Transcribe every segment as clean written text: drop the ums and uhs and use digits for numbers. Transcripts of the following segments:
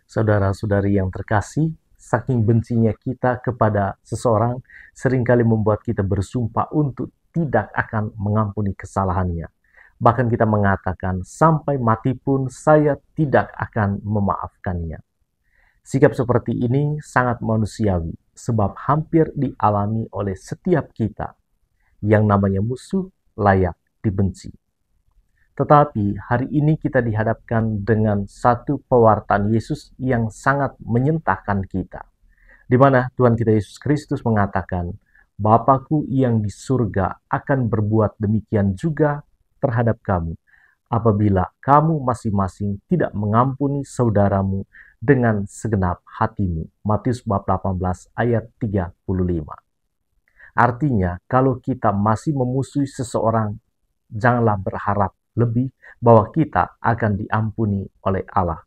Saudara-saudari yang terkasih, saking bencinya kita kepada seseorang seringkali membuat kita bersumpah untuk tidak akan mengampuni kesalahannya. Bahkan kita mengatakan, sampai mati pun saya tidak akan memaafkannya. Sikap seperti ini sangat manusiawi, sebab hampir dialami oleh setiap kita. Yang namanya musuh layak dibenci. Tetapi hari ini kita dihadapkan dengan satu pewartaan Yesus yang sangat menyentahkan kita. Di mana Tuhan kita Yesus Kristus mengatakan, Bapakku yang di surga akan berbuat demikian juga terhadap kamu, apabila kamu masing-masing tidak mengampuni saudaramu dengan segenap hatimu. Matius bab 18 ayat 35. Artinya, kalau kita masih memusuhi seseorang, janganlah berharap lebih bahwa kita akan diampuni oleh Allah.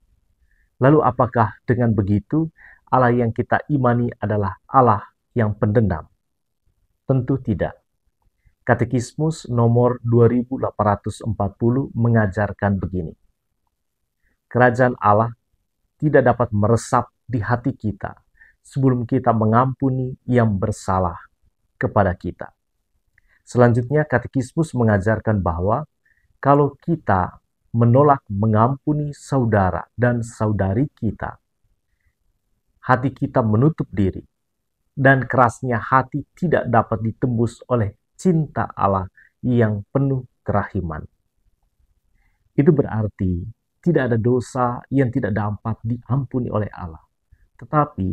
Lalu apakah dengan begitu Allah yang kita imani adalah Allah yang pendendam? Tentu tidak. Katekismus nomor 2840 mengajarkan begini. Kerajaan Allah tidak dapat meresap di hati kita sebelum kita mengampuni yang bersalah kepada kita. Selanjutnya, katekismus mengajarkan bahwa kalau kita menolak mengampuni saudara dan saudari kita, hati kita menutup diri, dan kerasnya hati tidak dapat ditembus oleh cinta Allah yang penuh kerahiman. Itu berarti tidak ada dosa yang tidak dapat diampuni oleh Allah. Tetapi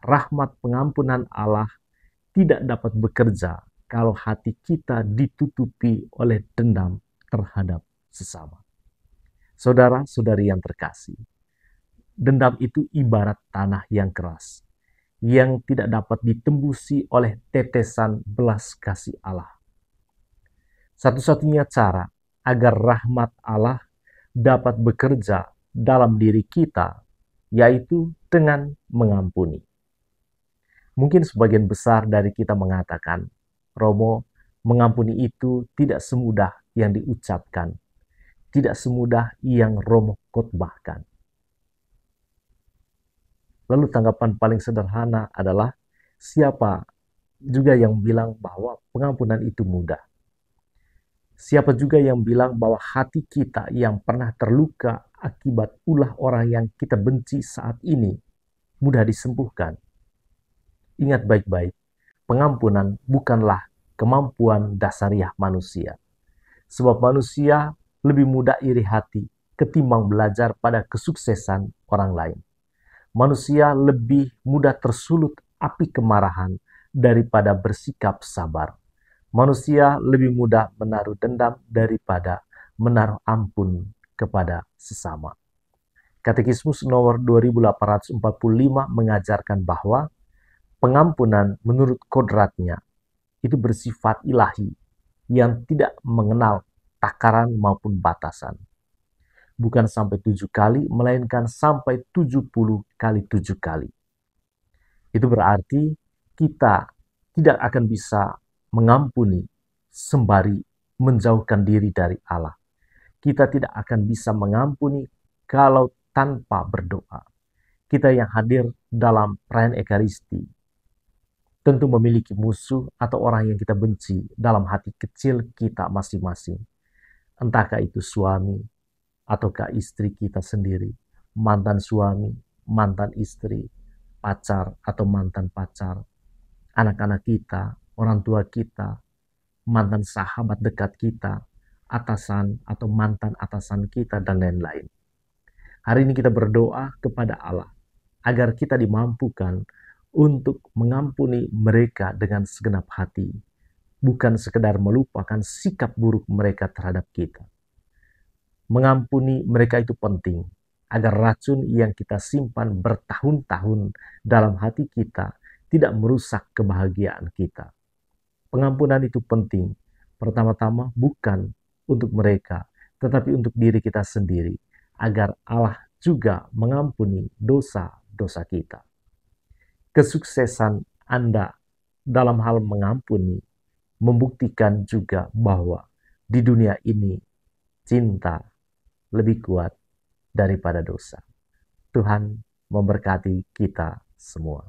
rahmat pengampunan Allah tidak dapat bekerja kalau hati kita ditutupi oleh dendam terhadap sesama. Saudara-saudari yang terkasih, dendam itu ibarat tanah yang keras, yang tidak dapat ditembusi oleh tetesan belas kasih Allah. Satu-satunya cara agar rahmat Allah dapat bekerja dalam diri kita, yaitu dengan mengampuni. Mungkin sebagian besar dari kita mengatakan, Romo, mengampuni itu tidak semudah yang diucapkan, tidak semudah yang Romo khotbahkan. Lalu tanggapan paling sederhana adalah, siapa juga yang bilang bahwa pengampunan itu mudah? Siapa juga yang bilang bahwa hati kita yang pernah terluka akibat ulah orang yang kita benci saat ini mudah disembuhkan? Ingat baik-baik, pengampunan bukanlah kemampuan dasariah manusia. Sebab manusia lebih mudah iri hati ketimbang belajar pada kesuksesan orang lain. Manusia lebih mudah tersulut api kemarahan daripada bersikap sabar. Manusia lebih mudah menaruh dendam daripada menaruh ampun kepada sesama. Katekismus nomor 2845 mengajarkan bahwa pengampunan menurut kodratnya itu bersifat ilahi yang tidak mengenal takaran maupun batasan. Bukan sampai 7 kali, melainkan sampai 70 kali 7 kali. Itu berarti kita tidak akan bisa mengampuni sembari menjauhkan diri dari Allah. Kita tidak akan bisa mengampuni kalau tanpa berdoa. Kita yang hadir dalam perayaan Ekaristi tentu memiliki musuh atau orang yang kita benci dalam hati kecil kita masing-masing. Entahkah itu suami ataukah istri kita sendiri, mantan suami, mantan istri, pacar atau mantan pacar, anak-anak kita, orang tua kita, mantan sahabat dekat kita, atasan atau mantan atasan kita, dan lain-lain. Hari ini kita berdoa kepada Allah agar kita dimampukan untuk mengampuni mereka dengan segenap hati, bukan sekedar melupakan sikap buruk mereka terhadap kita. Mengampuni mereka itu penting, agar racun yang kita simpan bertahun-tahun dalam hati kita tidak merusak kebahagiaan kita. Pengampunan itu penting, pertama-tama bukan untuk mereka, tetapi untuk diri kita sendiri, agar Allah juga mengampuni dosa-dosa kita. Kesuksesan Anda dalam hal mengampuni membuktikan juga bahwa di dunia ini cinta lebih kuat daripada dosa. Tuhan memberkati kita semua.